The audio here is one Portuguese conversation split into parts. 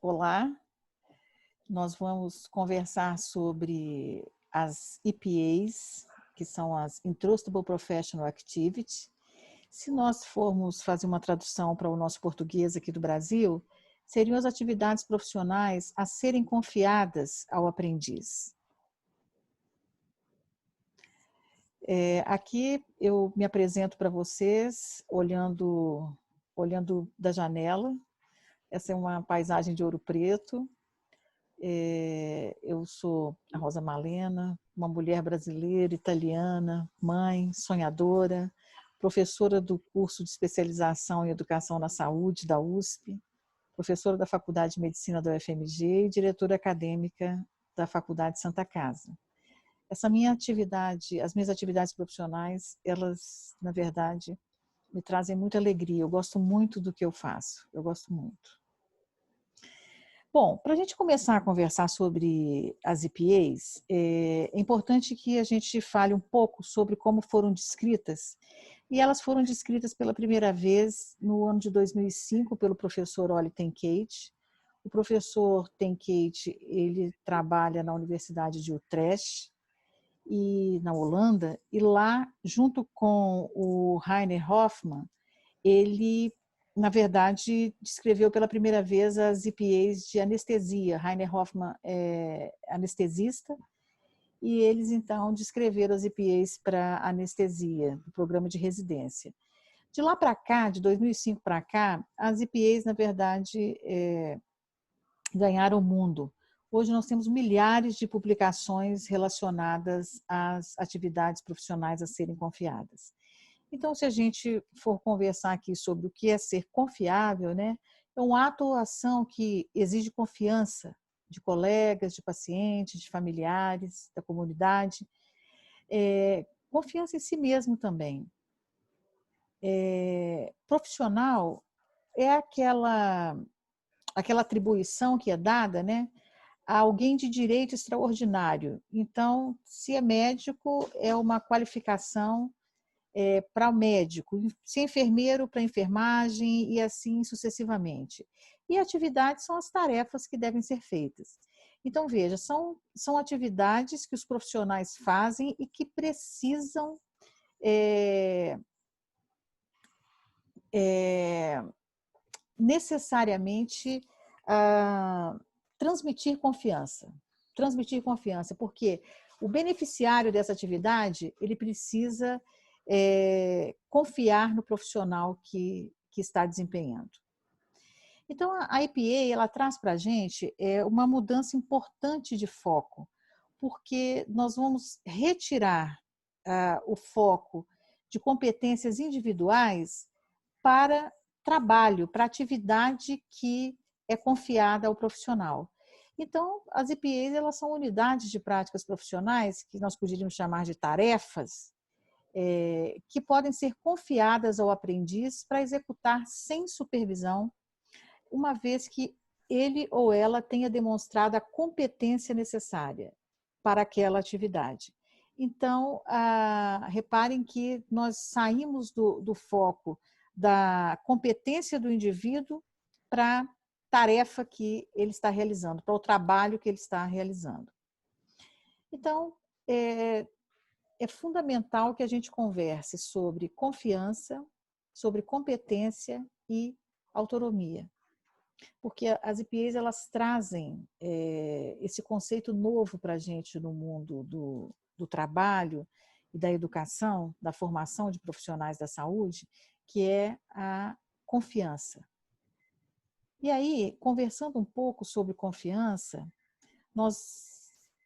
Olá, nós vamos conversar sobre as EPAs, que são as Intrustable Professional Activity. Se nós formos fazer uma tradução para o nosso português aqui do Brasil, seriam as atividades profissionais a serem confiadas ao aprendiz. Aqui eu me apresento para vocês olhando da janela. Essa é uma paisagem de Ouro Preto. Eu sou a Rosa Malena, uma mulher brasileira, italiana, mãe, sonhadora, professora do curso de especialização em Educação na Saúde da USP, professora da Faculdade de Medicina da UFMG e diretora acadêmica da Faculdade Santa Casa. Essa minha atividade, as minhas atividades profissionais, elas, na verdade, me trazem muita alegria. Eu gosto muito do que eu faço, eu gosto muito. Bom, para a gente começar a conversar sobre as EPAs, é importante que a gente fale um pouco sobre como foram descritas. E elas foram descritas pela primeira vez no ano de 2005 pelo professor Ollie Tenkate. O professor Tenkate, ele trabalha na Universidade de Utrecht, e na Holanda, e lá, junto com o Rainer Hoffmann, ele, na verdade, descreveu pela primeira vez as EPAs de anestesia. Rainer Hoffmann é anestesista, e eles, então, descreveram as EPAs para anestesia, do programa de residência. De lá para cá, de 2005 para cá, as EPAs, na verdade, ganharam o mundo. Hoje nós temos milhares de publicações relacionadas às atividades profissionais a serem confiadas. Então, se a gente for conversar aqui sobre o que é ser confiável, né, é um ato ou ação que exige confiança de colegas, de pacientes, de familiares, da comunidade, confiança em si mesmo também. Profissional é aquela atribuição que é dada, né, a alguém de direito extraordinário. Então, se é médico, é uma qualificação para o médico, se é enfermeiro, para a enfermagem e assim sucessivamente. E atividades são as tarefas que devem ser feitas. Então, veja, são atividades que os profissionais fazem e que precisam necessariamente transmitir confiança, porque o beneficiário dessa atividade, ele precisa confiar no profissional que está desempenhando. Então, a EPA, ela traz para a gente uma mudança importante de foco, porque nós vamos retirar o foco de competências individuais para trabalho, para atividade que é confiada ao profissional. Então, as EPAs, elas são unidades de práticas profissionais, que nós poderíamos chamar de tarefas, que podem ser confiadas ao aprendiz para executar sem supervisão, uma vez que ele ou ela tenha demonstrado a competência necessária para aquela atividade. Então, reparem que nós saímos do foco da competência do indivíduo para a tarefa que ele está realizando, para o trabalho que ele está realizando. Então, é fundamental que a gente converse sobre confiança, sobre competência e autonomia, porque as EPAs, elas trazem esse conceito novo para a gente no mundo do trabalho e da educação, da formação de profissionais da saúde, que é a confiança. E aí, conversando um pouco sobre confiança,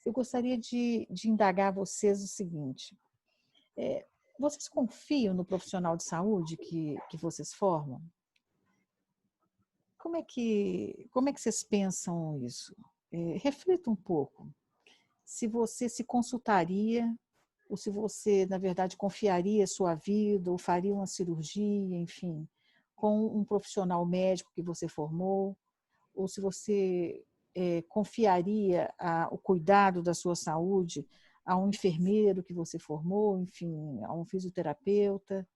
eu gostaria de indagar vocês o seguinte: vocês confiam no profissional de saúde que vocês formam? Como é que vocês pensam isso? Reflita um pouco. Se você se consultaria, ou se você, na verdade, confiaria sua vida, ou faria uma cirurgia, enfim, com um profissional médico que você formou, ou se você confiaria o cuidado da sua saúde a um enfermeiro que você formou, enfim, a um fisioterapeuta.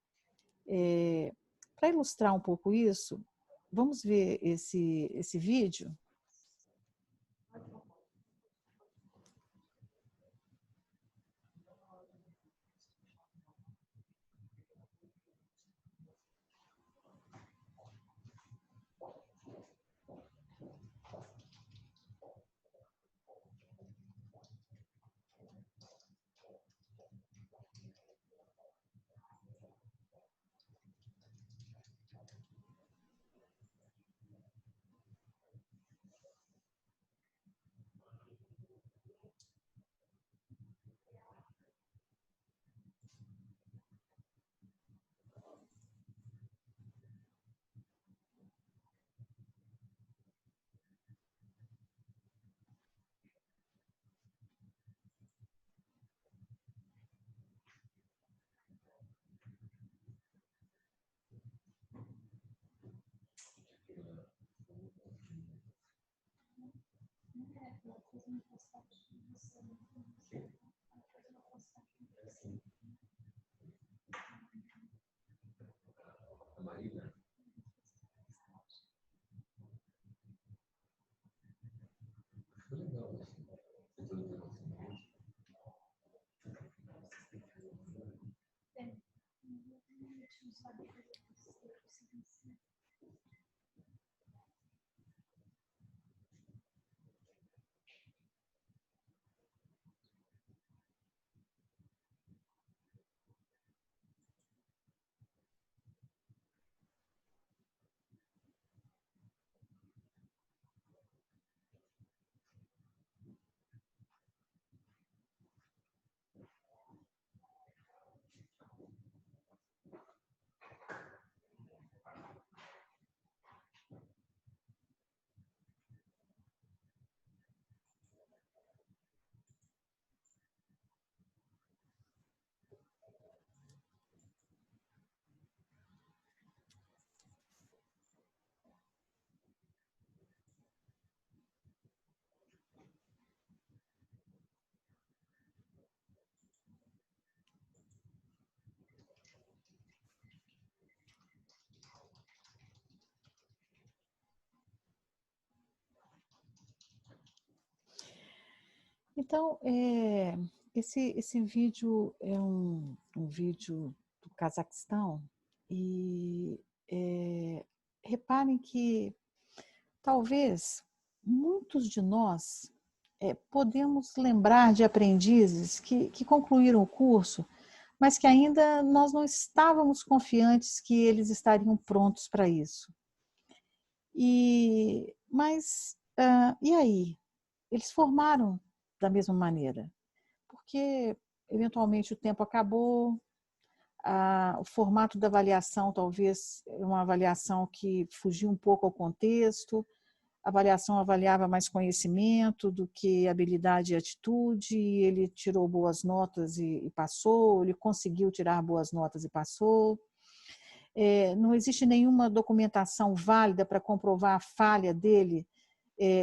Para ilustrar um pouco isso, vamos ver esse vídeo? Então, esse vídeo é um vídeo do Cazaquistão e reparem que talvez muitos de nós podemos lembrar de aprendizes que concluíram o curso, mas que ainda nós não estávamos confiantes que eles estariam prontos para isso. E aí? Eles formaram da mesma maneira, porque eventualmente o tempo acabou, o formato da avaliação talvez é uma avaliação que fugiu um pouco ao contexto, a avaliação avaliava mais conhecimento do que habilidade e atitude, e ele tirou boas notas e passou, ele conseguiu tirar boas notas e passou. Não existe nenhuma documentação válida para comprovar a falha dele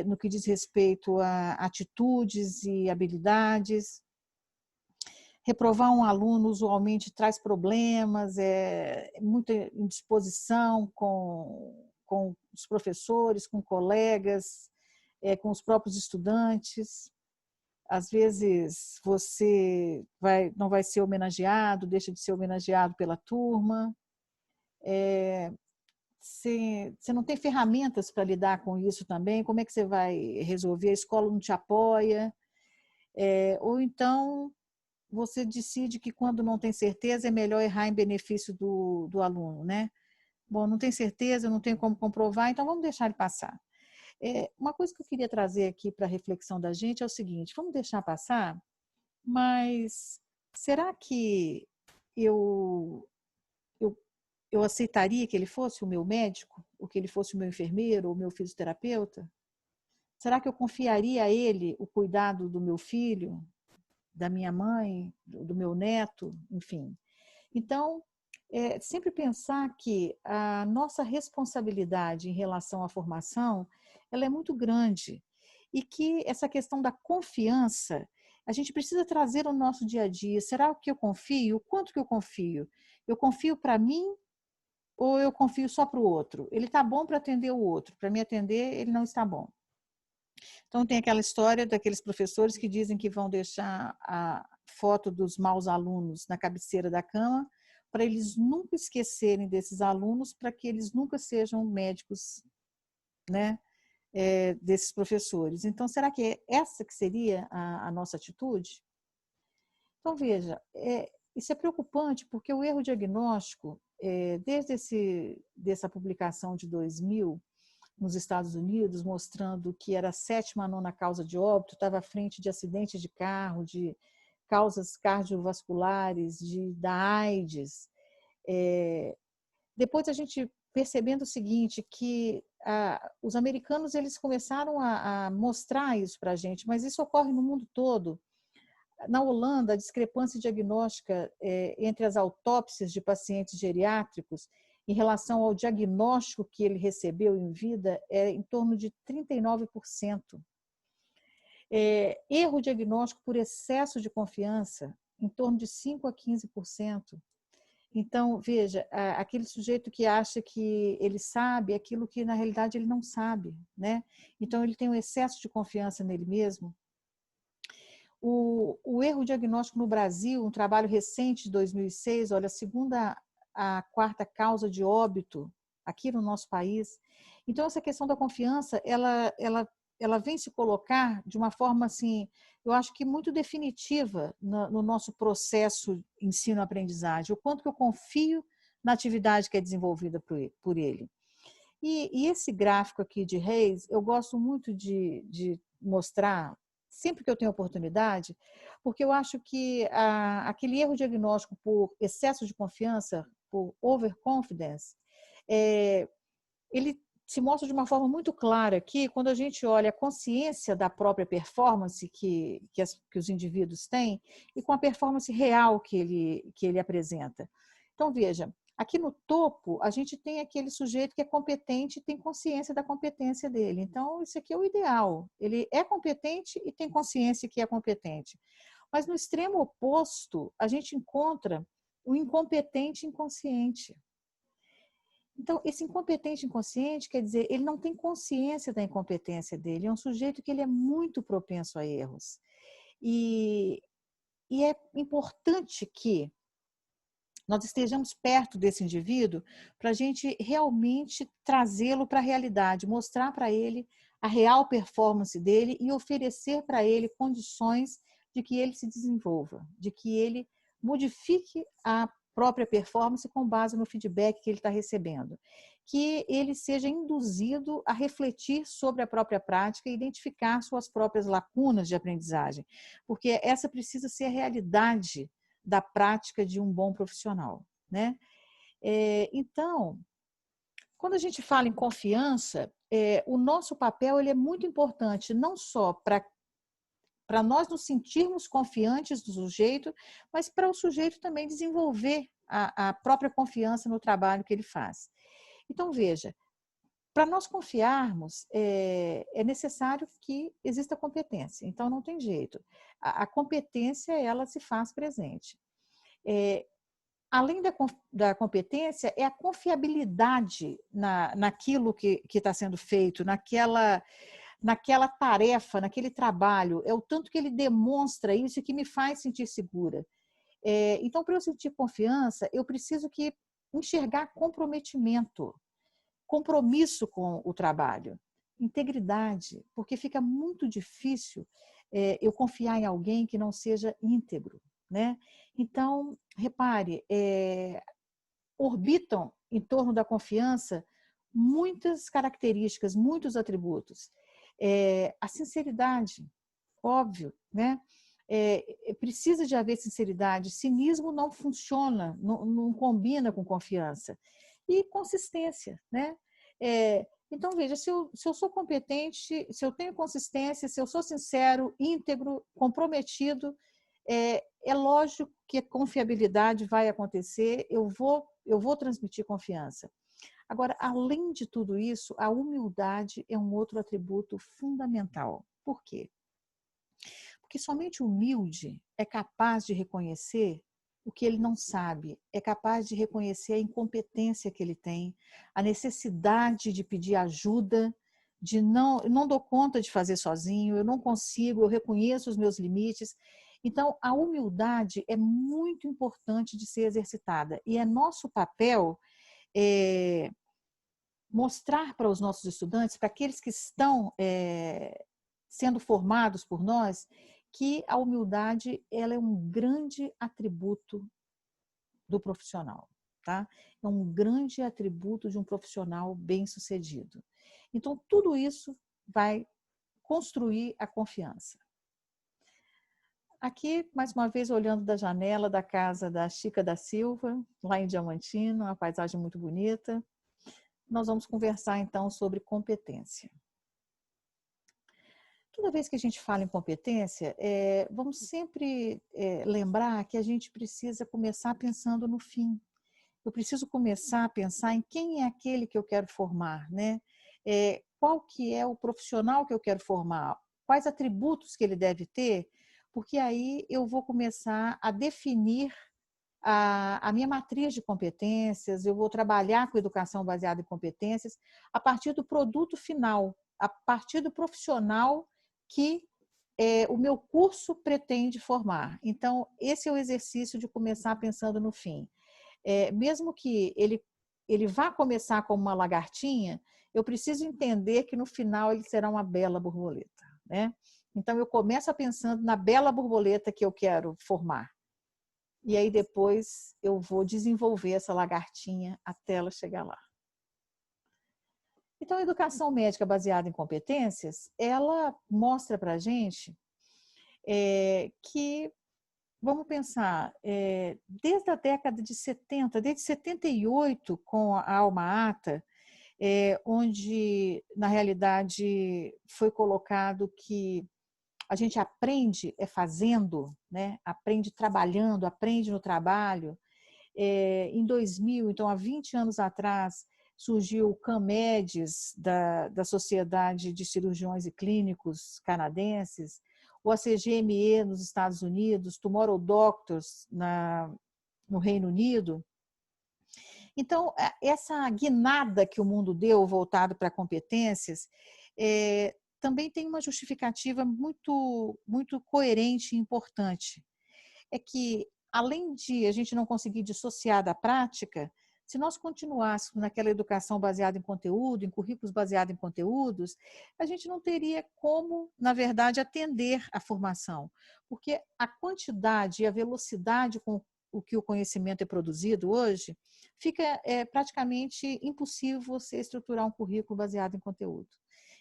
no que diz respeito a atitudes e habilidades. Reprovar um aluno usualmente traz problemas, muita indisposição com os professores, com colegas, com os próprios estudantes. Às vezes você não vai ser homenageado, deixa de ser homenageado pela turma. Você não tem ferramentas para lidar com isso também, como é que você vai resolver? A escola não te apoia, ou então você decide que quando não tem certeza é melhor errar em benefício do aluno, né? Bom, não tem certeza, não tem como comprovar, então vamos deixar ele passar. Uma coisa que eu queria trazer aqui para a reflexão da gente é o seguinte, vamos deixar passar, mas será que eu aceitaria que ele fosse o meu médico, ou que ele fosse o meu enfermeiro, ou o meu fisioterapeuta? Será que eu confiaria a ele o cuidado do meu filho, da minha mãe, do meu neto, enfim? Então, sempre pensar que a nossa responsabilidade em relação à formação, ela é muito grande e que essa questão da confiança, a gente precisa trazer ao nosso dia a dia. Será que eu confio? O quanto que eu confio? Eu confio para mim ou eu confio só para o outro? Ele está bom para atender o outro, para me atender ele não está bom. Então tem aquela história daqueles professores que dizem que vão deixar a foto dos maus alunos na cabeceira da cama para eles nunca esquecerem desses alunos, para que eles nunca sejam médicos, né, desses professores. Então, será que é essa que seria a nossa atitude? Então, veja, isso é preocupante, porque o erro diagnóstico, desde dessa publicação de 2000, nos Estados Unidos, mostrando que era a 7ª a 9ª causa de óbito, estava à frente de acidentes de carro, de causas cardiovasculares, da AIDS. Depois a gente percebendo o seguinte, que os americanos eles começaram a mostrar isso para a gente, mas isso ocorre no mundo todo. Na Holanda, a discrepância diagnóstica entre as autópsias de pacientes geriátricos em relação ao diagnóstico que ele recebeu em vida é em torno de 39%. Erro diagnóstico por excesso de confiança, em torno de 5 a 15%. Então, veja, aquele sujeito que acha que ele sabe aquilo que na realidade ele não sabe, né? Então, ele tem um excesso de confiança nele mesmo. O erro diagnóstico no Brasil, um trabalho recente de 2006, olha, a 4ª causa de óbito aqui no nosso país. Então, essa questão da confiança, ela vem se colocar de uma forma, assim, eu acho que muito definitiva no nosso processo ensino-aprendizagem, o quanto que eu confio na atividade que é desenvolvida por ele. E esse gráfico aqui de Reis, eu gosto muito de mostrar, sempre que eu tenho oportunidade, porque eu acho que aquele erro diagnóstico por excesso de confiança, por overconfidence, ele se mostra de uma forma muito clara aqui, quando a gente olha a consciência da própria performance que os indivíduos têm e com a performance real que ele apresenta. Então, veja, aqui no topo, a gente tem aquele sujeito que é competente e tem consciência da competência dele. Então, isso aqui é o ideal. Ele é competente e tem consciência que é competente. Mas no extremo oposto, a gente encontra o incompetente inconsciente. Então, esse incompetente inconsciente, quer dizer, ele não tem consciência da incompetência dele, é um sujeito que ele é muito propenso a erros. E é importante que nós estejamos perto desse indivíduo para a gente realmente trazê-lo para a realidade, mostrar para ele a real performance dele e oferecer para ele condições de que ele se desenvolva, de que ele modifique a própria performance com base no feedback que ele está recebendo, que ele seja induzido a refletir sobre a própria prática e identificar suas próprias lacunas de aprendizagem, porque essa precisa ser a realidade da prática de um bom profissional, né? Então, quando a gente fala em confiança, o nosso papel ele é muito importante, não só para nós nos sentirmos confiantes do sujeito, mas para o sujeito também desenvolver a própria confiança no trabalho que ele faz. Então, veja, para nós confiarmos, é necessário que exista competência. Então, não tem jeito. A competência, ela se faz presente. Além da competência, é a confiabilidade naquilo que está sendo feito, naquela tarefa, naquele trabalho. É o tanto que ele demonstra isso que me faz sentir segura. Então, para eu sentir confiança, eu preciso enxergar comprometimento, compromisso com o trabalho, integridade, porque fica muito difícil eu confiar em alguém que não seja íntegro, né? Então, repare, orbitam em torno da confiança muitas características, muitos atributos. A sinceridade, óbvio, né? Precisa de haver sinceridade. Cinismo não funciona, não combina com confiança. E consistência, né? Então, veja, se eu sou competente, se eu tenho consistência, se eu sou sincero, íntegro, comprometido, é lógico que a confiabilidade vai acontecer, eu vou transmitir confiança. Agora, além de tudo isso, a humildade é um outro atributo fundamental. Por quê? Porque somente o humilde é capaz de reconhecer o que ele não sabe, é capaz de reconhecer a incompetência que ele tem, a necessidade de pedir ajuda, de não dou conta de fazer sozinho, eu não consigo, eu reconheço os meus limites. Então, a humildade é muito importante de ser exercitada e é nosso papel mostrar para os nossos estudantes, para aqueles que estão sendo formados por nós, que a humildade ela é um grande atributo do profissional, tá? É um grande atributo de um profissional bem-sucedido. Então, tudo isso vai construir a confiança. Aqui, mais uma vez, olhando da janela da casa da Chica da Silva, lá em Diamantina, uma paisagem muito bonita. Nós vamos conversar, então, sobre competência. Toda vez que a gente fala em competência, vamos sempre lembrar que a gente precisa começar pensando no fim. Eu preciso começar a pensar em quem é aquele que eu quero formar, né? Qual que é o profissional que eu quero formar, quais atributos que ele deve ter, porque aí eu vou começar a definir a minha matriz de competências, eu vou trabalhar com educação baseada em competências a partir do produto final, a partir do profissional que o meu curso pretende formar. Então, esse é o exercício de começar pensando no fim. Mesmo que ele vá começar como uma lagartinha, eu preciso entender que no final ele será uma bela borboleta, né? Então, eu começo pensando na bela borboleta que eu quero formar. E aí depois eu vou desenvolver essa lagartinha até ela chegar lá. Então, a educação médica baseada em competências, ela mostra para a gente que, vamos pensar, desde a década de 70, desde 78, com a Alma Ata, onde, na realidade, foi colocado que a gente aprende fazendo, né? Aprende trabalhando, aprende no trabalho. Em 2000, então há 20 anos atrás, surgiu o CAMEDES, da Sociedade de Cirurgiões e Clínicos Canadenses, o ACGME nos Estados Unidos, Tomorrow Doctors no Reino Unido. Então, essa guinada que o mundo deu voltado para competências também tem uma justificativa muito, muito coerente e importante. É que, além de a gente não conseguir dissociar da prática, se nós continuássemos naquela educação baseada em conteúdo, em currículos baseados em conteúdos, a gente não teria como, na verdade, atender a formação. Porque a quantidade e a velocidade com o que o conhecimento é produzido hoje, fica praticamente impossível você estruturar um currículo baseado em conteúdo.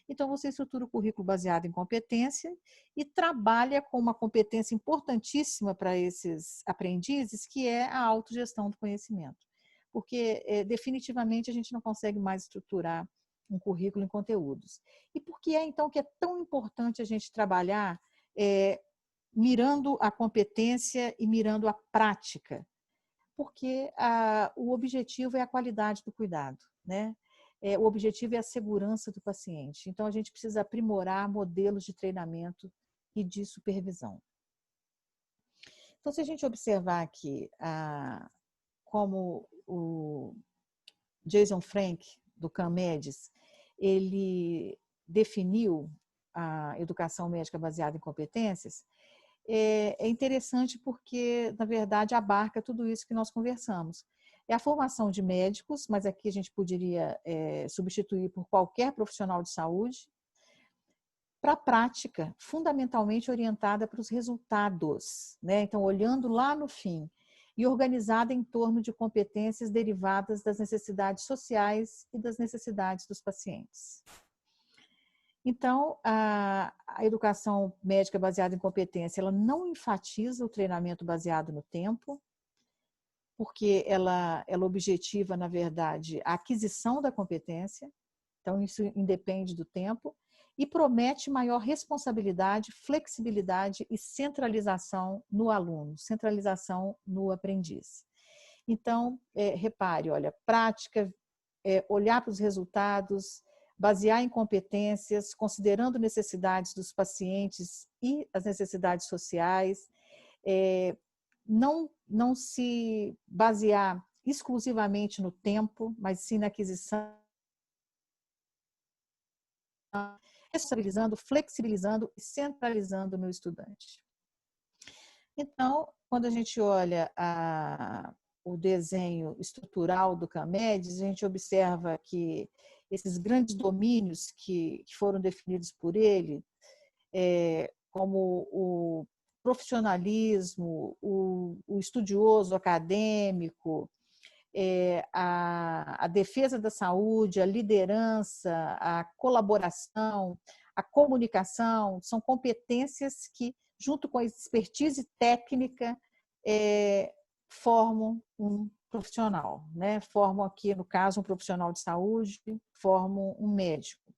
Então, você estrutura o currículo baseado em competência e trabalha com uma competência importantíssima para esses aprendizes, que é a autogestão do conhecimento. Porque, definitivamente, a gente não consegue mais estruturar um currículo em conteúdos. E por que então, que é tão importante a gente trabalhar mirando a competência e mirando a prática? Porque o objetivo é a qualidade do cuidado, né? O objetivo é a segurança do paciente. Então, a gente precisa aprimorar modelos de treinamento e de supervisão. Então, se a gente observar aqui como o Jason Frank, do CAMEDES, ele definiu a educação médica baseada em competências, é interessante porque, na verdade, abarca tudo isso que nós conversamos. É a formação de médicos, mas aqui a gente poderia substituir por qualquer profissional de saúde, para a prática, fundamentalmente orientada para os resultados, né? Então, olhando lá no fim, e organizada em torno de competências derivadas das necessidades sociais e das necessidades dos pacientes. Então, a educação médica baseada em competência, ela não enfatiza o treinamento baseado no tempo, porque ela objetiva, na verdade, a aquisição da competência, então isso independe do tempo, e promete maior responsabilidade, flexibilidade e centralização no aluno, centralização no aprendiz. Então, repare, olha, prática, olhar para os resultados, basear em competências, considerando necessidades dos pacientes e as necessidades sociais, não se basear exclusivamente no tempo, mas sim na aquisição, responsabilizando, flexibilizando e centralizando no estudante. Então, quando a gente olha o desenho estrutural do CAMEDES, a gente observa que esses grandes domínios que foram definidos por ele, como o profissionalismo, o estudioso acadêmico, a defesa da saúde, a liderança, a colaboração, a comunicação, são competências que, junto com a expertise técnica, formam um profissional, né? Formam aqui, no caso, um profissional de saúde, formam um médico.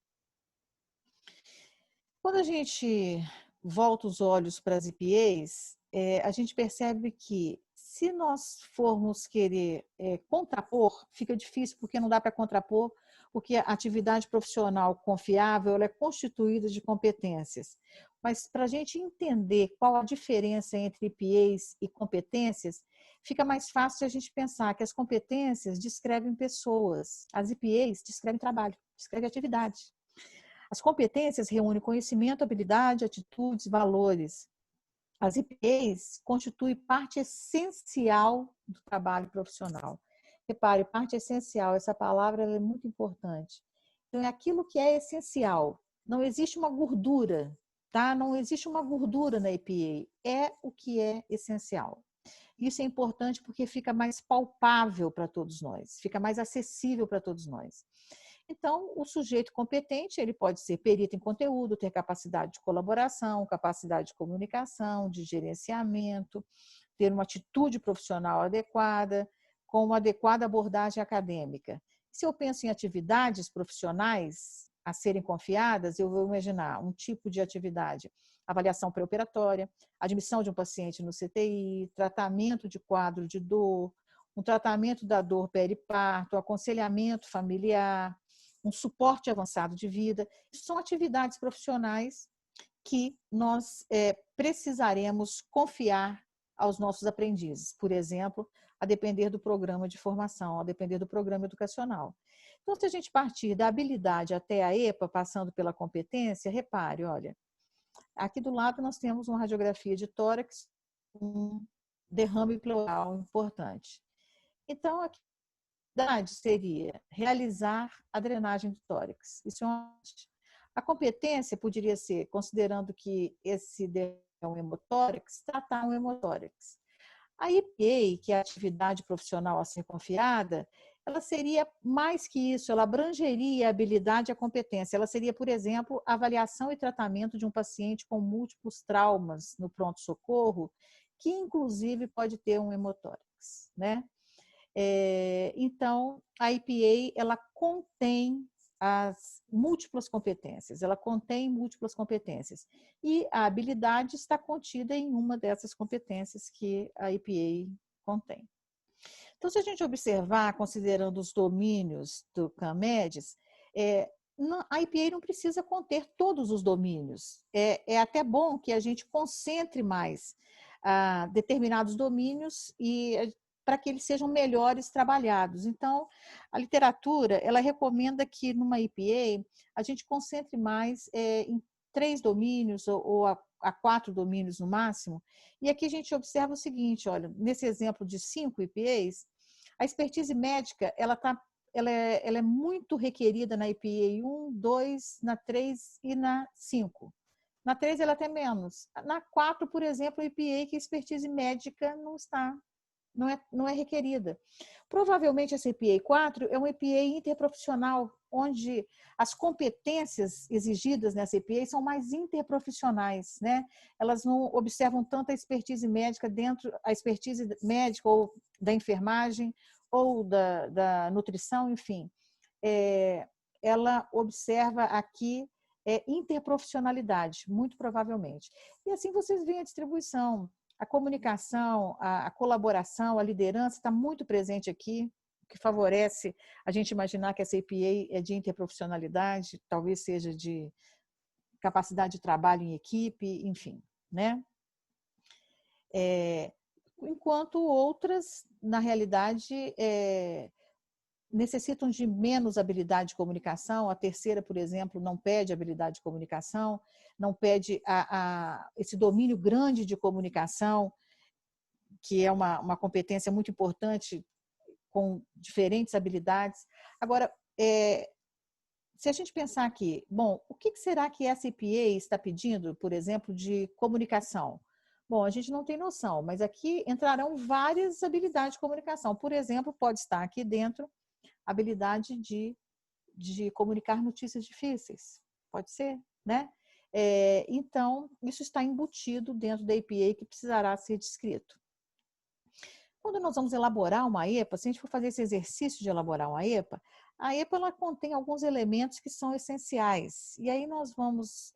Quando a gente volta os olhos para as IPAs, a gente percebe que, se nós formos querer contrapor, fica difícil, porque não dá para contrapor, porque a atividade profissional confiável ela é constituída de competências. Mas, para a gente entender qual a diferença entre IPAs e competências, fica mais fácil a gente pensar que as competências descrevem pessoas, as IPAs descrevem trabalho, descrevem atividade. As competências reúnem conhecimento, habilidade, atitudes, valores. As IPAs constituem parte essencial do trabalho profissional. Repare, parte essencial, essa palavra é muito importante. Então, é aquilo que é essencial. Não existe uma gordura, tá? Não existe uma gordura na IPA. É o que é essencial. Isso é importante porque fica mais palpável para todos nós, fica mais acessível para todos nós. Então, o sujeito competente, ele pode ser perito em conteúdo, ter capacidade de colaboração, capacidade de comunicação, de gerenciamento, ter uma atitude profissional adequada, com uma adequada abordagem acadêmica. Se eu penso em atividades profissionais a serem confiadas, eu vou imaginar um tipo de atividade: avaliação pré-operatória, admissão de um paciente no CTI, tratamento de quadro de dor, um tratamento da dor periparto, aconselhamento familiar, um suporte avançado de vida. Isso são atividades profissionais que nós precisaremos confiar aos nossos aprendizes, por exemplo, a depender do programa de formação, a depender do programa educacional. Então, se a gente partir da habilidade até a EPA, passando pela competência, repare, olha, aqui do lado nós temos uma radiografia de tórax, um derrame pleural importante. Então, aqui seria realizar a drenagem do tórax. Isso é a competência poderia ser, considerando que esse é um hemotórax, tratar um hemotórax. A IPA, que é a atividade profissional a ser confiada, ela seria mais que isso, ela abrangeria a habilidade e a competência. Ela seria, por exemplo, a avaliação e tratamento de um paciente com múltiplos traumas no pronto-socorro, que inclusive pode ter um hemotórax, né? Então, a IPA, ela contém as múltiplas competências, ela contém múltiplas competências. E a habilidade está contida em uma dessas competências que a IPA contém. Então, se a gente observar, considerando os domínios do CAMEDES, a IPA não precisa conter todos os domínios. É até bom que a gente concentre mais determinados domínios e para que eles sejam melhores trabalhados. Então, a literatura, ela recomenda que numa IPA a gente concentre mais em 3 domínios ou a 4 domínios no máximo. E aqui a gente observa o seguinte, olha, nesse exemplo de 5 IPAs, a expertise médica, ela é muito requerida na IPA 1, 2, na 3 e na 5. Na 3 ela até menos. Na 4, por exemplo, a IPA, que a expertise médica não é requerida. Provavelmente essa EPA 4 é uma EPA interprofissional, onde as competências exigidas nessa EPA são mais interprofissionais, né? Elas não observam tanto a expertise médica a expertise médica ou da enfermagem ou da nutrição, enfim. Ela observa aqui interprofissionalidade, muito provavelmente. E assim vocês veem a distribuição. A comunicação, a colaboração, a liderança está muito presente aqui, o que favorece a gente imaginar que essa APA é de interprofissionalidade, talvez seja de capacidade de trabalho em equipe, enfim, né? enquanto outras, na realidade, necessitam de menos habilidade de comunicação. A terceira, por exemplo, não pede habilidade de comunicação, não pede esse domínio grande de comunicação, que é uma competência muito importante, com diferentes habilidades. Agora, se a gente pensar aqui, bom, o que será que essa EPA está pedindo, por exemplo, de comunicação? Bom, a gente não tem noção, mas aqui entrarão várias habilidades de comunicação. Por exemplo, pode estar aqui dentro a habilidade de comunicar notícias difíceis. Pode ser, né? Então, isso está embutido dentro da EPA que precisará ser descrito. Quando nós vamos elaborar uma EPA, se a gente for fazer esse exercício de elaborar uma EPA, a EPA ela contém alguns elementos que são essenciais. E aí nós vamos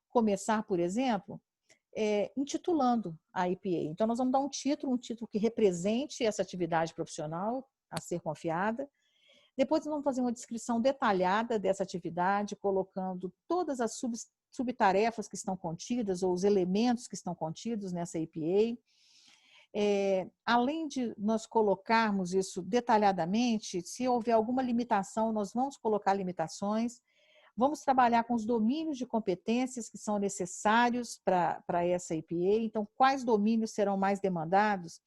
começar, por exemplo, intitulando a EPA. Então, nós vamos dar um título que represente essa atividade profissional a ser confiada. Depois, nós vamos fazer uma descrição detalhada dessa atividade, colocando todas as subtarefas que estão contidas, ou os elementos que estão contidos nessa EPA. Além de nós colocarmos isso detalhadamente, se houver alguma limitação, nós vamos colocar limitações, vamos trabalhar com os domínios de competências que são necessários para essa EPA. Então, quais domínios serão mais demandados?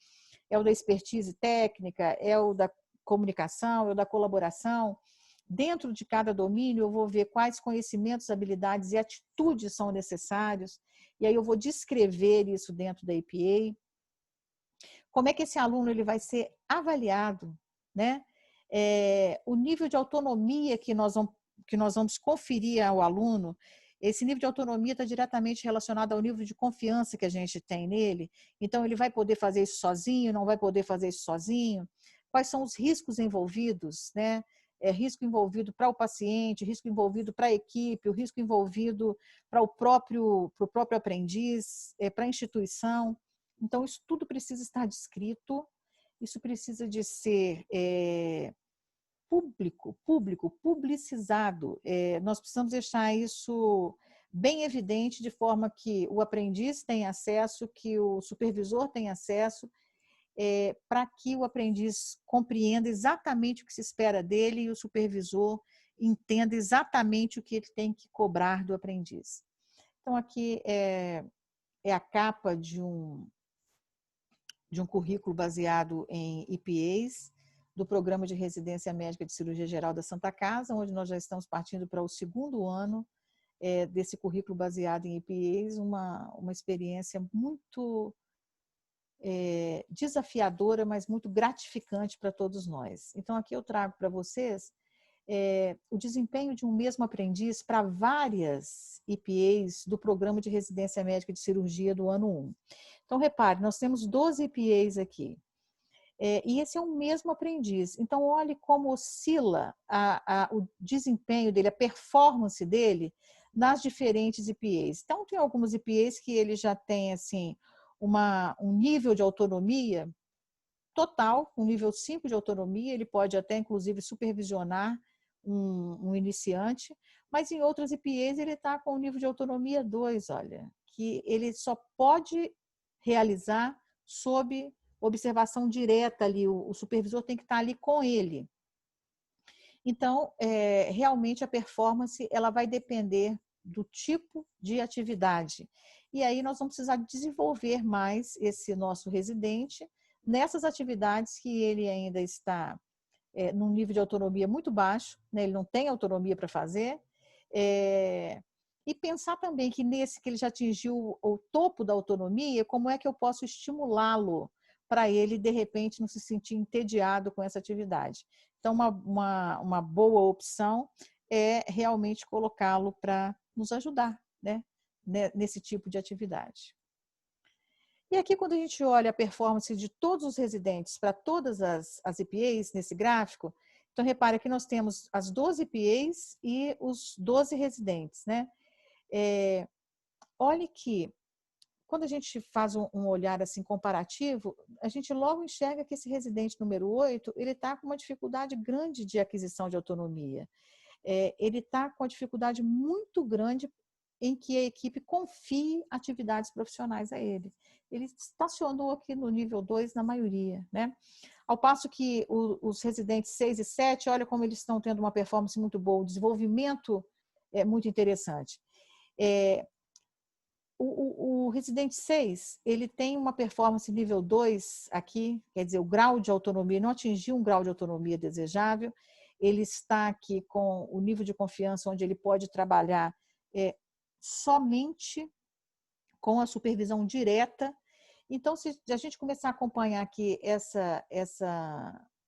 É o da expertise técnica, é o da comunicação, é o da colaboração. Dentro de cada domínio, eu vou ver quais conhecimentos, habilidades e atitudes são necessários, e aí eu vou descrever isso dentro da EPA. Como é que esse aluno ele vai ser avaliado, né? O nível de autonomia que nós vamos conferir ao aluno, esse nível de autonomia está diretamente relacionado ao nível de confiança que a gente tem nele. Então, ele vai poder fazer isso sozinho, não vai poder fazer isso sozinho? Quais são os riscos envolvidos, né? Risco envolvido para o paciente, risco envolvido para a equipe, o risco envolvido para o próprio aprendiz, para a instituição. Então, isso tudo precisa estar descrito, isso precisa de ser publicizado. Nós precisamos deixar isso bem evidente, de forma que o aprendiz tenha acesso, que o supervisor tenha acesso, para que o aprendiz compreenda exatamente o que se espera dele e o supervisor entenda exatamente o que ele tem que cobrar do aprendiz. Então, aqui é a capa de um currículo baseado em EPAs, do Programa de Residência Médica de Cirurgia Geral da Santa Casa, onde nós já estamos partindo para o segundo ano desse currículo baseado em EPAs, uma experiência muito desafiadora, mas muito gratificante para todos nós. Então, aqui eu trago para vocês o desempenho de um mesmo aprendiz para várias EPAs do Programa de Residência Médica de Cirurgia do ano 1. Então, repare, nós temos 12 EPAs aqui. E esse é o mesmo aprendiz. Então, olhe como oscila o desempenho dele, a performance dele nas diferentes EPAs. Então, tem algumas EPAs que ele já tem assim, um nível de autonomia total, um nível 5 de autonomia, ele pode até, inclusive, supervisionar um iniciante, mas em outras EPAs ele está com o nível de autonomia 2, olha, que ele só pode realizar sob observação direta ali, o supervisor tem que estar ali com ele. Então, realmente a performance ela vai depender do tipo de atividade. E aí nós vamos precisar desenvolver mais esse nosso residente nessas atividades que ele ainda está num nível de autonomia muito baixo, né? Ele não tem autonomia para fazer, e pensar também que nesse que ele já atingiu o topo da autonomia, como é que eu posso estimulá-lo para ele, de repente, não se sentir entediado com essa atividade. Então, uma boa opção é realmente colocá-lo para nos ajudar, né, nesse tipo de atividade. E aqui, quando a gente olha a performance de todos os residentes para todas as EPAs nesse gráfico, então repara que nós temos as 12 EPAs e os 12 residentes, né? Olhe que, quando a gente faz um olhar assim comparativo, a gente logo enxerga que esse residente número 8, ele está com uma dificuldade grande de aquisição de autonomia. Ele está com uma dificuldade muito grande em que a equipe confie atividades profissionais a ele. Ele estacionou aqui no nível 2 na maioria, né? Ao passo que os residentes 6 e 7, olha como eles estão tendo uma performance muito boa, o desenvolvimento é muito interessante. O residente 6, ele tem uma performance nível 2 aqui, quer dizer, o grau de autonomia, não atingiu um grau de autonomia desejável, ele está aqui com o nível de confiança onde ele pode trabalhar somente com a supervisão direta. Então, se a gente começar a acompanhar aqui essa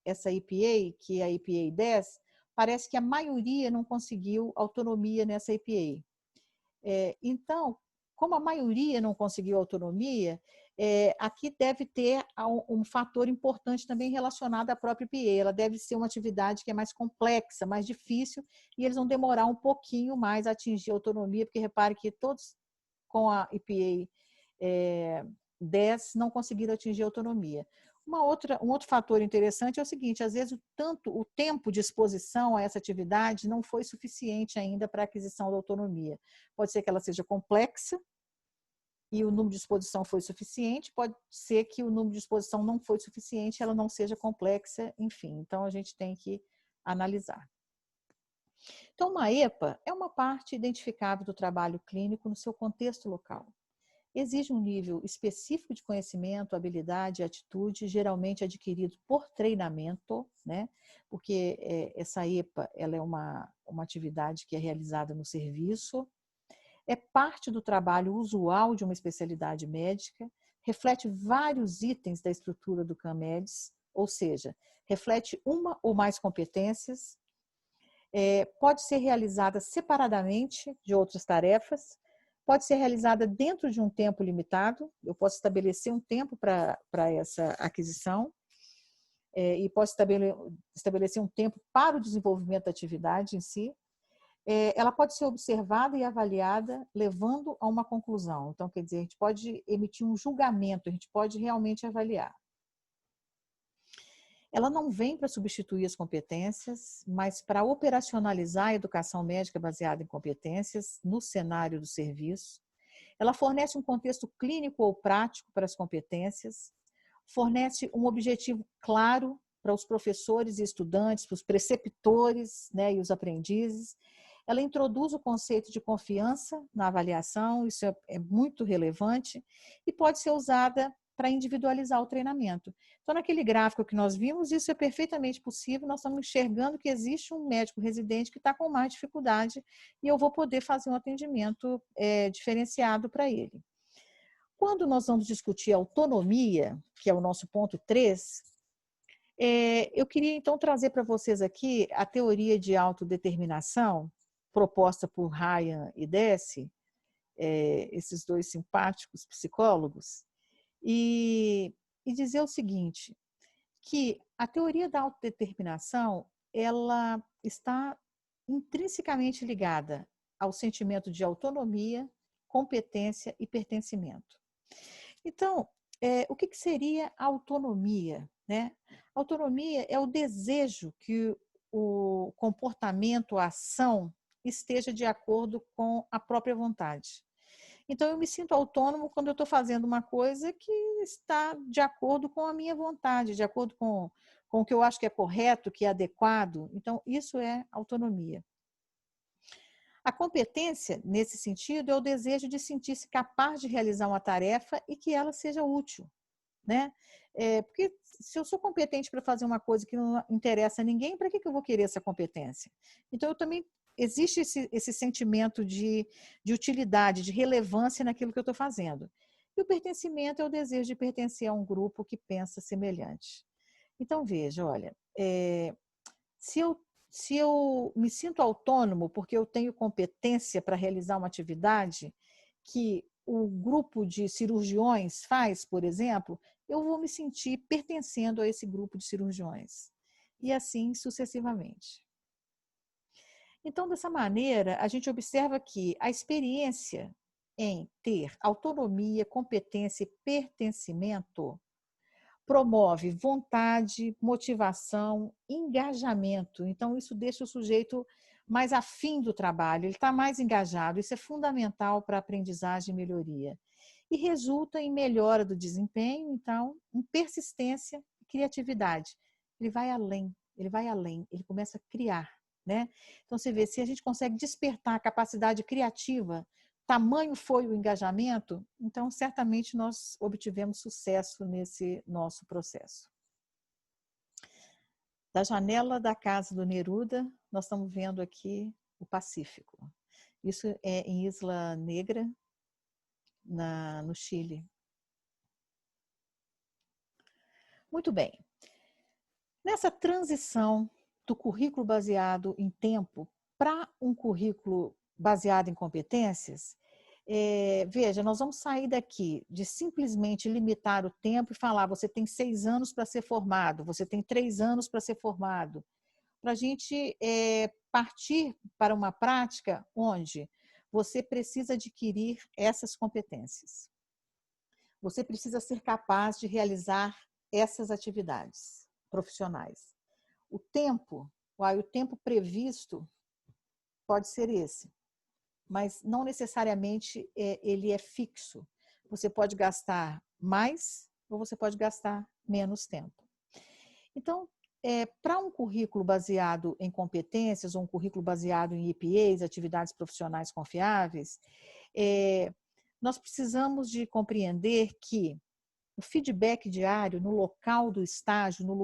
EPA, que é a EPA 10, parece que a maioria não conseguiu autonomia nessa EPA. Então, como a maioria não conseguiu autonomia, aqui deve ter um fator importante também relacionado à própria EPA. Ela deve ser uma atividade que é mais complexa, mais difícil, e eles vão demorar um pouquinho mais a atingir a autonomia, porque repare que todos com a EPA 10 não conseguiram atingir a autonomia. Um outro fator interessante é o seguinte, às vezes o tempo de exposição a essa atividade não foi suficiente ainda para a aquisição da autonomia. Pode ser que ela seja complexa e o número de exposição foi suficiente, pode ser que o número de exposição não foi suficiente, ela não seja complexa, enfim. Então, a gente tem que analisar. Então, uma EPA é uma parte identificável do trabalho clínico no seu contexto local. Exige um nível específico de conhecimento, habilidade e atitude, geralmente adquirido por treinamento, né? Porque essa EPA ela é uma atividade que é realizada no serviço, é parte do trabalho usual de uma especialidade médica, reflete vários itens da estrutura do CAMEDS, ou seja, reflete uma ou mais competências, pode ser realizada separadamente de outras tarefas, pode ser realizada dentro de um tempo limitado, eu posso estabelecer um tempo para essa aquisição, e posso estabelecer um tempo para o desenvolvimento da atividade em si. Ela pode ser observada e avaliada, levando a uma conclusão. Então, quer dizer, a gente pode emitir um julgamento, a gente pode realmente avaliar. Ela não vem para substituir as competências, mas para operacionalizar a educação médica baseada em competências no cenário do serviço. Ela fornece um contexto clínico ou prático para as competências, fornece um objetivo claro para os professores e estudantes, para os preceptores, né, e os aprendizes. Ela introduz o conceito de confiança na avaliação, isso é muito relevante, e pode ser usada para individualizar o treinamento. Então, naquele gráfico que nós vimos, isso é perfeitamente possível, nós estamos enxergando que existe um médico residente que está com mais dificuldade e eu vou poder fazer um atendimento diferenciado para ele. Quando nós vamos discutir autonomia, que é o nosso ponto 3, eu queria então trazer para vocês aqui a teoria de autodeterminação, proposta por Ryan e Deci, esses dois simpáticos psicólogos, e dizer o seguinte, que a teoria da autodeterminação, ela está intrinsecamente ligada ao sentimento de autonomia, competência e pertencimento. Então, o que seria a autonomia, né? Autonomia é o desejo que o comportamento, a ação, esteja de acordo com a própria vontade. Então, eu me sinto autônomo quando eu estou fazendo uma coisa que está de acordo com a minha vontade, de acordo com o que eu acho que é correto, que é adequado. Então, isso é autonomia. A competência, nesse sentido, é o desejo de sentir-se capaz de realizar uma tarefa e que ela seja útil, né? Porque se eu sou competente para fazer uma coisa que não interessa a ninguém, para que eu vou querer essa competência? Então, eu também existe esse sentimento de utilidade, de relevância naquilo que eu estou fazendo. E o pertencimento é o desejo de pertencer a um grupo que pensa semelhante. Então, veja, olha, se eu me sinto autônomo porque eu tenho competência para realizar uma atividade que o grupo de cirurgiões faz, por exemplo, eu vou me sentir pertencendo a esse grupo de cirurgiões. E assim sucessivamente. Então, dessa maneira, a gente observa que a experiência em ter autonomia, competência e pertencimento promove vontade, motivação, engajamento. Então, isso deixa o sujeito mais afim do trabalho, ele está mais engajado. Isso é fundamental para a aprendizagem e melhoria. E resulta em melhora do desempenho, então, em persistência e criatividade. Ele vai além, ele começa a criar, né? Então, você vê, se a gente consegue despertar a capacidade criativa, tamanho foi o engajamento, então certamente nós obtivemos sucesso nesse nosso processo. Da janela da casa do Neruda, nós estamos vendo aqui o Pacífico. Isso é em Isla Negra, no Chile. Muito bem. Nessa transição do currículo baseado em tempo para um currículo baseado em competências, veja, nós vamos sair daqui de simplesmente limitar o tempo e falar, você tem 6 anos para ser formado, você tem 3 anos para ser formado, para a gente partir para uma prática onde você precisa adquirir essas competências. Você precisa ser capaz de realizar essas atividades profissionais. O tempo previsto pode ser esse, mas não necessariamente ele é fixo. Você pode gastar mais ou você pode gastar menos tempo. Então, para um currículo baseado em competências ou um currículo baseado em EPAs, atividades profissionais confiáveis, nós precisamos de compreender que o feedback diário no local do estágio, no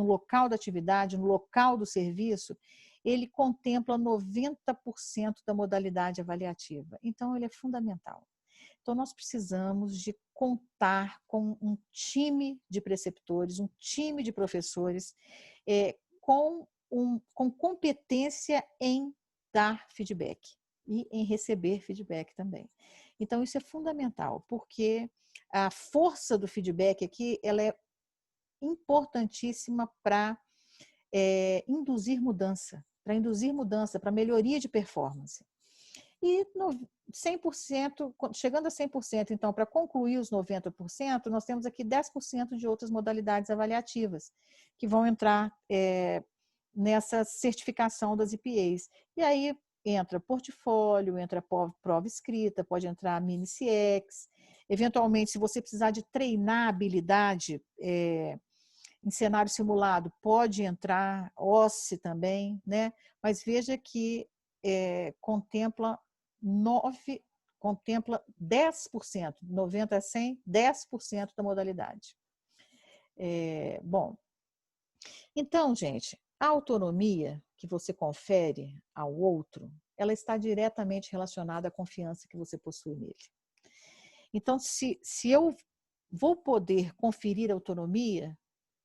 local da atividade, no local do serviço, ele contempla 90% da modalidade avaliativa. Então, ele é fundamental. Então, nós precisamos de contar com um time de preceptores, um time de professores com competência em dar feedback e em receber feedback também. Então, isso é fundamental, porque a força do feedback aqui ela é importantíssima para induzir mudança, para melhoria de performance. E 100%, chegando a 100%, então, para concluir os 90%, nós temos aqui 10% de outras modalidades avaliativas, que vão entrar nessa certificação das EPAs. E aí entra portfólio, entra prova escrita, pode entrar mini CX. Eventualmente, se você precisar de treinar habilidade em cenário simulado, pode entrar OSCE também, né? Mas veja que contempla 10%, 90 a 100, 10% da modalidade. Bom, então, gente, a autonomia que você confere ao outro, ela está diretamente relacionada à confiança que você possui nele. Então, se eu vou poder conferir autonomia,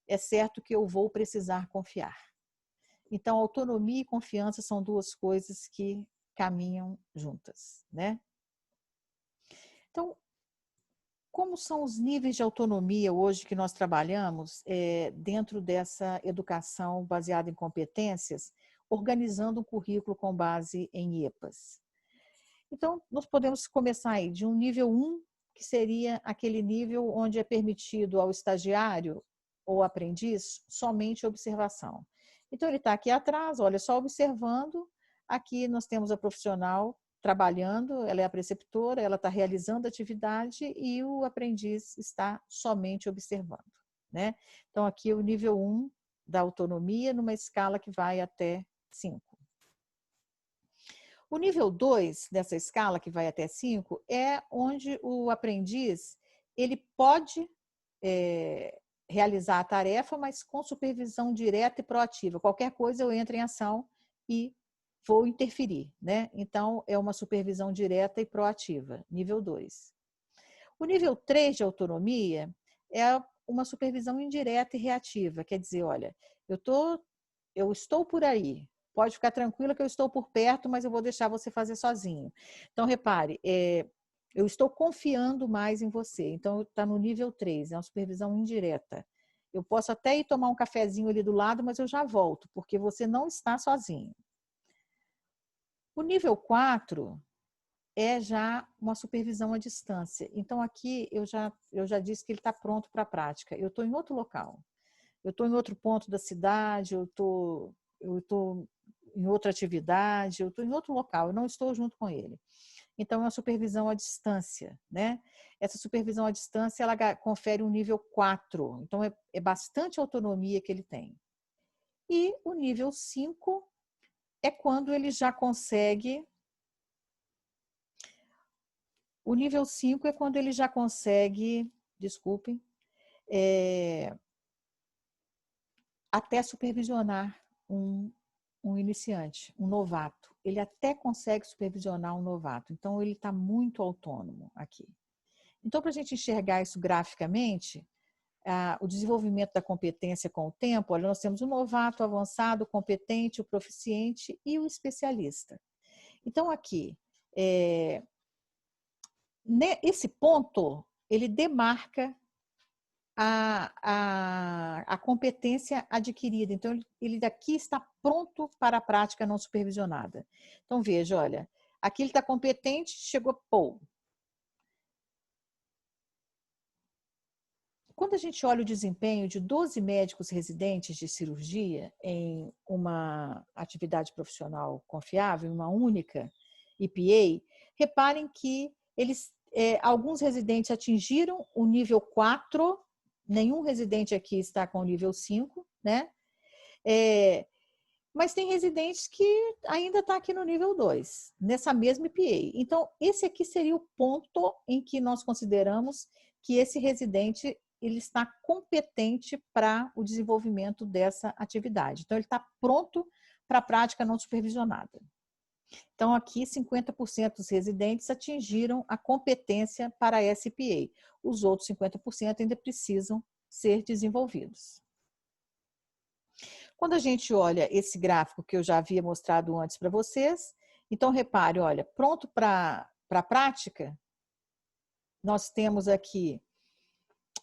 é certo que eu vou precisar confiar. Então, autonomia e confiança são duas coisas que caminham juntas, né? Então, como são os níveis de autonomia hoje que nós trabalhamos dentro dessa educação baseada em competências, organizando um currículo com base em EPAs? Então, nós podemos começar aí de um nível 1, que seria aquele nível onde é permitido ao estagiário ou aprendiz somente observação. Então, ele está aqui atrás, olha, só observando. Aqui nós temos a profissional trabalhando, ela é a preceptora, ela está realizando a atividade e o aprendiz está somente observando, né? Então, aqui é o nível 1 da autonomia, numa escala que vai até 5. O nível 2 dessa escala, que vai até 5, é onde o aprendiz ele pode realizar a tarefa, mas com supervisão direta e proativa. Qualquer coisa eu entro em ação e vou interferir, né? Então, é uma supervisão direta e proativa, nível 2. O nível 3 de autonomia é uma supervisão indireta e reativa, quer dizer, olha, eu estou por aí, pode ficar tranquila que eu estou por perto, mas eu vou deixar você fazer sozinho. Então, repare, eu estou confiando mais em você. Então, está no nível 3, é uma supervisão indireta. Eu posso até ir tomar um cafezinho ali do lado, mas eu já volto, porque você não está sozinho. O nível 4 é já uma supervisão à distância. Então, aqui eu já disse que ele está pronto para a prática. Eu estou em outro local, eu estou em outro ponto da cidade, eu estou em outra atividade, eu estou em outro local, eu não estou junto com ele. Então, é uma supervisão à distância, né? Essa supervisão à distância, ela confere um nível 4, então é bastante autonomia que ele tem. E o nível 5 é quando ele já consegue. O nível 5 é quando ele já consegue, desculpem, até supervisionar um iniciante, um novato. Ele até consegue supervisionar um novato. Então, ele está muito autônomo aqui. Então, para a gente enxergar isso graficamente, o desenvolvimento da competência com o tempo, olha, nós temos o novato, o avançado, o competente, o proficiente e o especialista. Então, aqui, esse ponto, ele demarca a competência adquirida. Então, ele daqui está pronto para a prática não supervisionada. Então, veja, olha, aqui ele está competente, chegou, pô. Quando a gente olha o desempenho de 12 médicos residentes de cirurgia em uma atividade profissional confiável, em uma única EPA, reparem que alguns residentes atingiram o nível 4, nenhum residente aqui está com o nível 5, né? Mas tem residentes que ainda está aqui no nível 2, nessa mesma EPA. Então, esse aqui seria o ponto em que nós consideramos que esse residente ele está competente para o desenvolvimento dessa atividade. Então, ele está pronto para a prática não supervisionada. Então, aqui, 50% dos residentes atingiram a competência para a SPA. Os outros 50% ainda precisam ser desenvolvidos. Quando a gente olha esse gráfico que eu já havia mostrado antes para vocês, então, repare, olha, pronto para a prática, nós temos aqui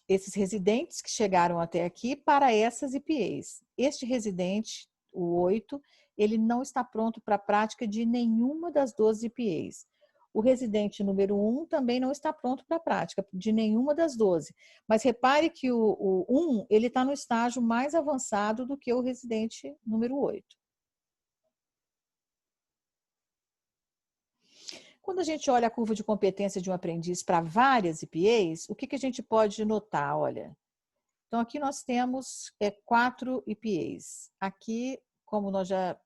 esses residentes que chegaram até aqui para essas EPAs. Este residente, o 8, ele não está pronto para a prática de nenhuma das 12 EPAs. O residente número 1 também não está pronto para a prática de nenhuma das 12. Mas repare que o 1 ele está no estágio mais avançado do que o residente número 8. Quando a gente olha a curva de competência de um aprendiz para várias EPAs, o que a gente pode notar? Olha, então aqui nós temos 4 EPAs. Aqui, como nós já...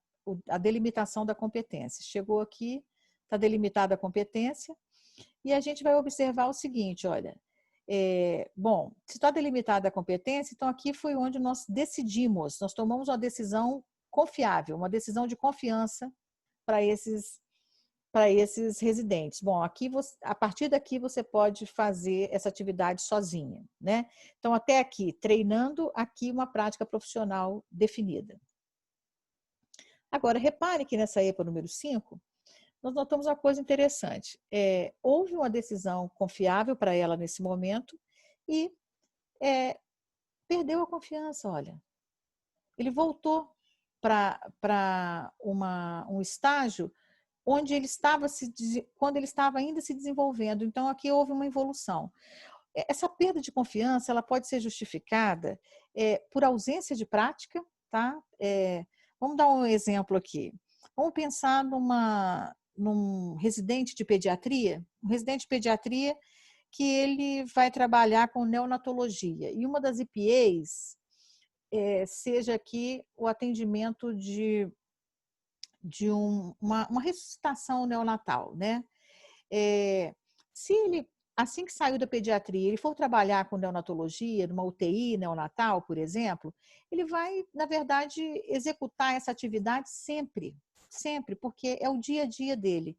a delimitação da competência. Chegou aqui, está delimitada a competência, e a gente vai observar o seguinte, olha, bom, se está delimitada a competência, então aqui foi onde nós decidimos, nós tomamos uma decisão confiável, uma decisão de confiança para esses residentes. Bom, aqui a partir daqui você pode fazer essa atividade sozinha, né? Então, até aqui, treinando aqui uma prática profissional definida. Agora, repare que nessa EPA número 5, nós notamos uma coisa interessante. Houve uma decisão confiável para ela nesse momento e perdeu a confiança, olha. Ele voltou para um estágio onde ele estava quando ele estava ainda se desenvolvendo. Então, aqui houve uma evolução. Essa perda de confiança, ela pode ser justificada por ausência de prática, tá? Vamos dar um exemplo aqui. Vamos pensar num residente de pediatria, um residente de pediatria que ele vai trabalhar com neonatologia. E uma das EPAs seja aqui o atendimento de uma ressuscitação neonatal, né? Se ele, assim que saiu da pediatria, ele for trabalhar com neonatologia, numa UTI neonatal, por exemplo, ele vai, na verdade, executar essa atividade sempre, porque é o dia a dia dele.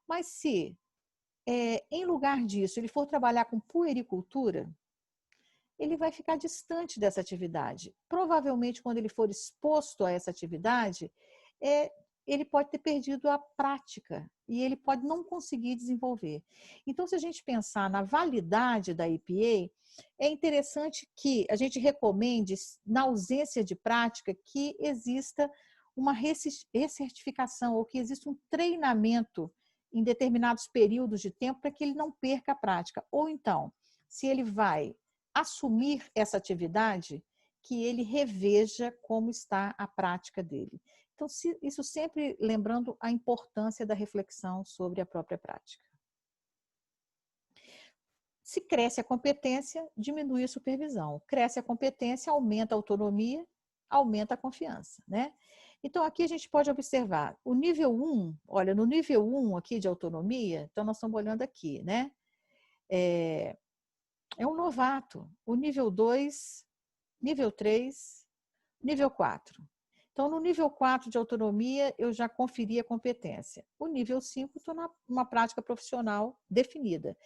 Mas se, em lugar disso, ele for trabalhar com puericultura, ele vai ficar distante dessa atividade. Provavelmente, quando ele for exposto a essa atividade, ele pode ter perdido a prática e ele pode não conseguir desenvolver. Então, se a gente pensar na validade da EPA, é interessante que a gente recomende, na ausência de prática, que exista uma recertificação ou que exista um treinamento em determinados períodos de tempo para que ele não perca a prática. Ou então, se ele vai assumir essa atividade, que ele reveja como está a prática dele. Então, isso sempre lembrando a importância da reflexão sobre a própria prática. Se cresce a competência, diminui a supervisão. Cresce a competência, aumenta a autonomia, aumenta a confiança, né? Então, aqui a gente pode observar o nível 1, olha, no nível 1 aqui de autonomia, então nós estamos olhando aqui, né? É um novato. O nível 2, nível 3, nível 4. Então, no nível 4 de autonomia, eu já conferi a competência. O nível 5, estou numa prática profissional definida.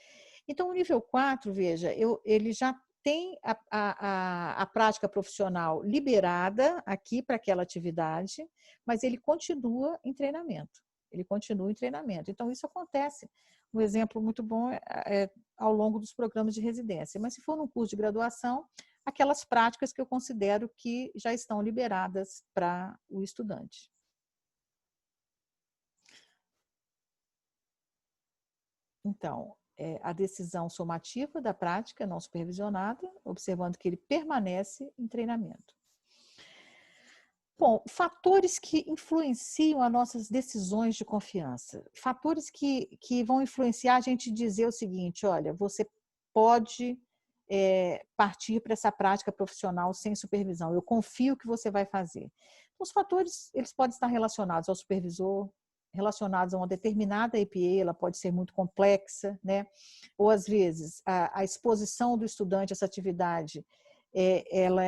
Então, o nível 4, veja, ele já tem a prática profissional liberada aqui para aquela atividade, mas ele continua em treinamento. Ele continua em treinamento. Então, isso acontece. Um exemplo muito bom é ao longo dos programas de residência. Mas se for num curso de graduação, aquelas práticas que eu considero que já estão liberadas para o estudante. Então, a decisão somativa da prática não supervisionada, observando que ele permanece em treinamento. Bom, fatores que influenciam as nossas decisões de confiança. Fatores que vão influenciar a gente dizer o seguinte, olha, você pode partir para essa prática profissional sem supervisão. Eu confio que você vai fazer. Os fatores, eles podem estar relacionados ao supervisor, relacionados a uma determinada APA, ela pode ser muito complexa, né? Ou às vezes a exposição do estudante a essa atividade, ela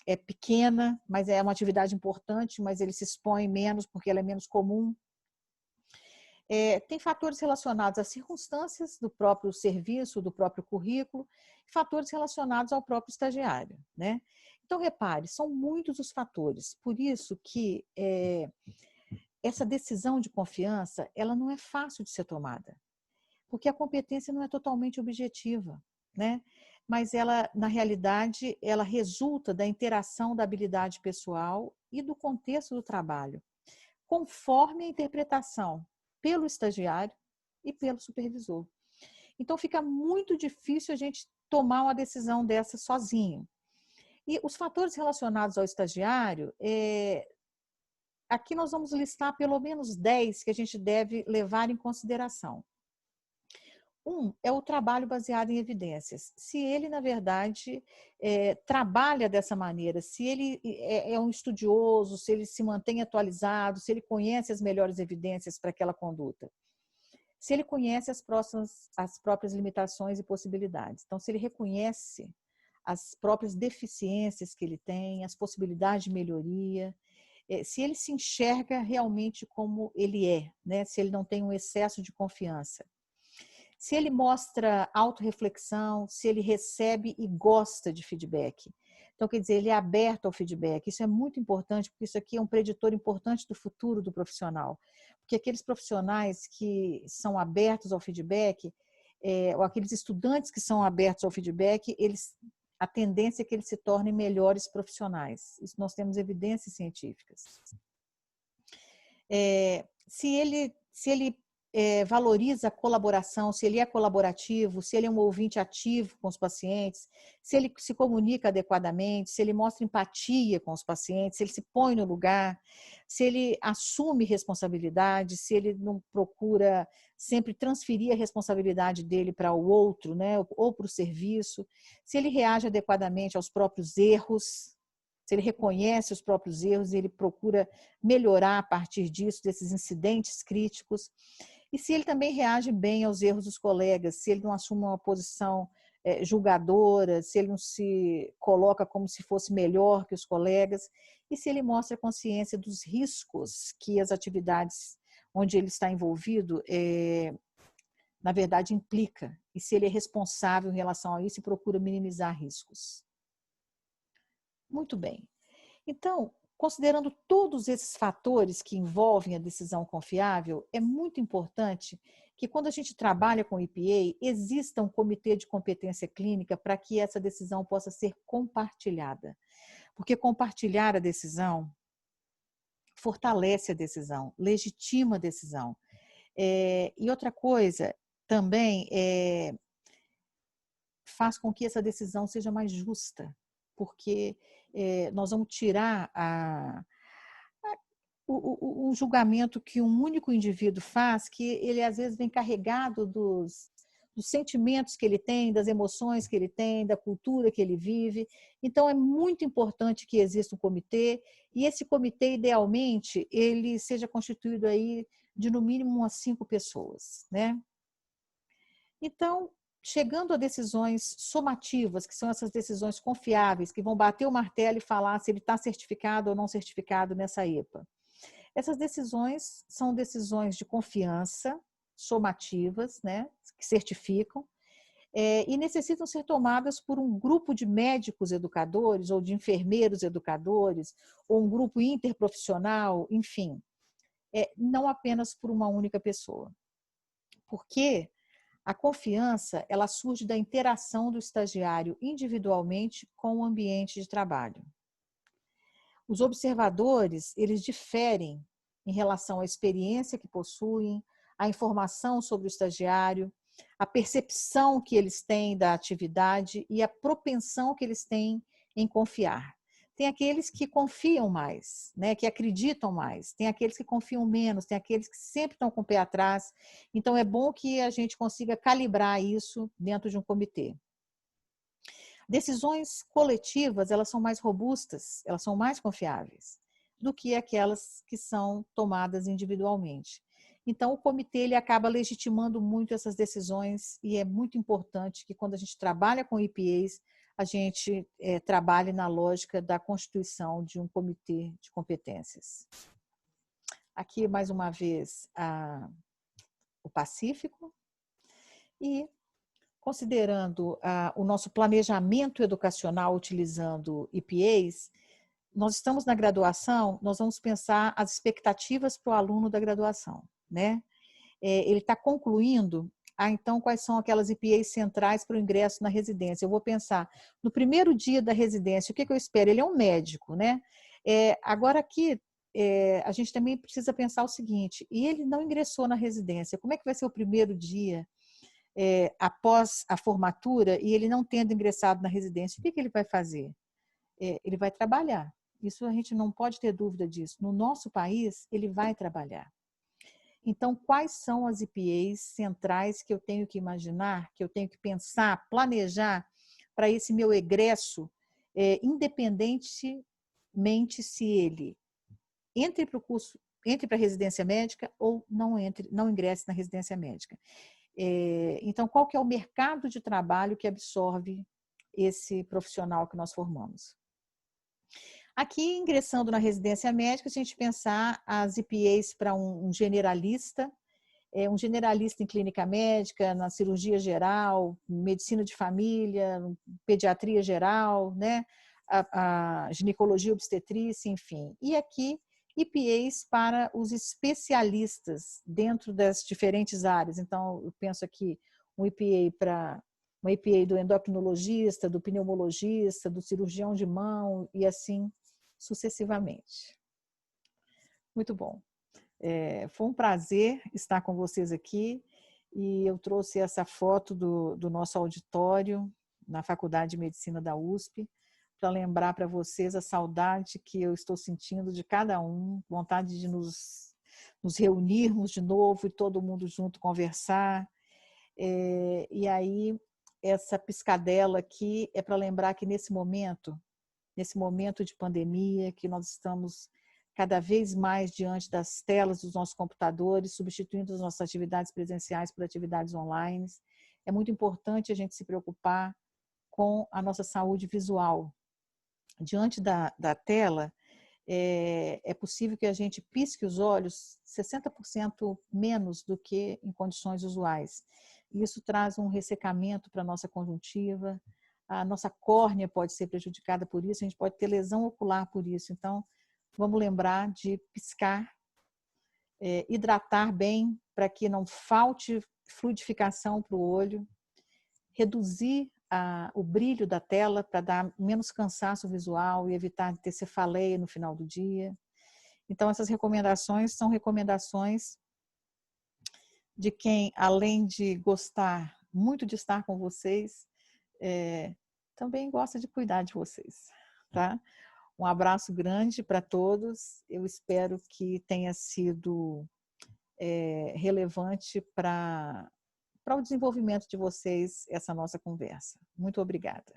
é pequena, mas é uma atividade importante, mas ele se expõe menos porque ela é menos comum. Tem fatores relacionados às circunstâncias do próprio serviço, do próprio currículo, fatores relacionados ao próprio estagiário, né? Então, repare, são muitos os fatores, por isso que essa decisão de confiança, ela não é fácil de ser tomada, porque a competência não é totalmente objetiva, né? Mas ela, na realidade, ela resulta da interação da habilidade pessoal e do contexto do trabalho, conforme a interpretação pelo estagiário e pelo supervisor. Então, fica muito difícil a gente tomar uma decisão dessa sozinho. E os fatores relacionados ao estagiário, aqui nós vamos listar pelo menos 10 que a gente deve levar em consideração. Um é o trabalho baseado em evidências. Se ele, na verdade, trabalha dessa maneira, se ele é um estudioso, se ele se mantém atualizado, se ele conhece as melhores evidências para aquela conduta. Se ele conhece as próprias limitações e possibilidades. Então, se ele reconhece as próprias deficiências que ele tem, as possibilidades de melhoria, se ele se enxerga realmente como ele é, né? Se ele não tem um excesso de confiança. Se ele mostra autorreflexão, se ele recebe e gosta de feedback. Então, quer dizer, ele é aberto ao feedback. Isso é muito importante, porque isso aqui é um preditor importante do futuro do profissional. Porque aqueles profissionais que são abertos ao feedback, ou aqueles estudantes que são abertos ao feedback, a tendência é que eles se tornem melhores profissionais. Isso nós temos evidências científicas. Se ele valoriza a colaboração, se ele é colaborativo, se ele é um ouvinte ativo com os pacientes, se ele se comunica adequadamente, se ele mostra empatia com os pacientes, se ele se põe no lugar, se ele assume responsabilidade, se ele não procura sempre transferir a responsabilidade dele para o outro, né, ou para o serviço, se ele reage adequadamente aos próprios erros, se ele reconhece os próprios erros e ele procura melhorar a partir disso, desses incidentes críticos. E se ele também reage bem aos erros dos colegas, se ele não assume uma posição julgadora, se ele não se coloca como se fosse melhor que os colegas, e se ele mostra consciência dos riscos que as atividades onde ele está envolvido, na verdade, implica, e se ele é responsável em relação a isso e procura minimizar riscos. Muito bem. Então, considerando todos esses fatores que envolvem a decisão confiável, é muito importante que quando a gente trabalha com EPA, exista um comitê de competência clínica para que essa decisão possa ser compartilhada. Porque compartilhar a decisão fortalece a decisão, legitima a decisão. E outra coisa também faz com que essa decisão seja mais justa, porque nós vamos tirar um julgamento que um único indivíduo faz, que ele às vezes vem carregado dos sentimentos que ele tem, das emoções que ele tem, da cultura que ele vive. Então, é muito importante que exista um comitê, e esse comitê, idealmente, ele seja constituído aí de, no mínimo, umas 5 pessoas, né? Então, chegando a decisões somativas, que são essas decisões confiáveis, que vão bater o martelo e falar se ele está certificado ou não certificado nessa EPA. Essas decisões são decisões de confiança, somativas, né, que certificam, e necessitam ser tomadas por um grupo de médicos educadores ou de enfermeiros educadores, ou um grupo interprofissional, enfim, não apenas por uma única pessoa. Porque a confiança, ela surge da interação do estagiário individualmente com o ambiente de trabalho. Os observadores, eles diferem em relação à experiência que possuem, à informação sobre o estagiário, a percepção que eles têm da atividade e a propensão que eles têm em confiar. Tem aqueles que confiam mais, né, que acreditam mais, tem aqueles que confiam menos, tem aqueles que sempre estão com o pé atrás. Então, é bom que a gente consiga calibrar isso dentro de um comitê. Decisões coletivas, elas são mais robustas, elas são mais confiáveis do que aquelas que são tomadas individualmente. Então, o comitê ele acaba legitimando muito essas decisões, e é muito importante que, quando a gente trabalha com IPAs, a gente trabalhe na lógica da constituição de um comitê de competências. Aqui, mais uma vez, o Pacífico. E, considerando o nosso planejamento educacional utilizando IPAs, nós estamos na graduação, nós vamos pensar as expectativas para o aluno da graduação, né? Ele está concluindo, então quais são aquelas IPAs centrais para o ingresso na residência? Eu vou pensar, no primeiro dia da residência, o que eu espero? Ele é um médico, né? Agora aqui, a gente também precisa pensar o seguinte, e ele não ingressou na residência, como é que vai ser o primeiro dia após a formatura e ele não tendo ingressado na residência? O que ele vai fazer? Ele vai trabalhar. Isso a gente não pode ter dúvida disso. No nosso país, ele vai trabalhar. Então, quais são as IPAs centrais que eu tenho que imaginar, que eu tenho que pensar, planejar para esse meu egresso, independentemente se ele entre para o curso, entre para a residência médica ou não ingresse na residência médica. Então, qual que é o mercado de trabalho que absorve esse profissional que nós formamos? Aqui, ingressando na residência médica, se a gente pensar as IPAs para um generalista em clínica médica, na cirurgia geral, medicina de família, pediatria geral, né? a ginecologia obstetrícia, enfim. E aqui, IPAs para os especialistas dentro das diferentes áreas. Então, eu penso aqui uma IPA do endocrinologista, do pneumologista, do cirurgião de mão e assim sucessivamente. Muito bom. Foi um prazer estar com vocês aqui, e eu trouxe essa foto do nosso auditório na Faculdade de Medicina da USP, para lembrar para vocês a saudade que eu estou sentindo de cada um, vontade de nos reunirmos de novo e todo mundo junto conversar. E aí, essa piscadela aqui é para lembrar que nesse momento de pandemia, que nós estamos cada vez mais diante das telas dos nossos computadores, substituindo as nossas atividades presenciais por atividades online, é muito importante a gente se preocupar com a nossa saúde visual. Diante da tela, é possível que a gente pisque os olhos 60% menos do que em condições usuais. Isso traz um ressecamento para a nossa conjuntiva, a nossa córnea pode ser prejudicada por isso, a gente pode ter lesão ocular por isso. Então, vamos lembrar de piscar, hidratar bem para que não falte fluidificação para o olho, reduzir o brilho da tela para dar menos cansaço visual e evitar de ter cefaleia no final do dia. Então, essas recomendações são recomendações de quem, além de gostar muito de estar com vocês, também gosta de cuidar de vocês, tá? Um abraço grande para todos. Eu espero que tenha sido relevante para o desenvolvimento de vocês essa nossa conversa. Muito obrigada.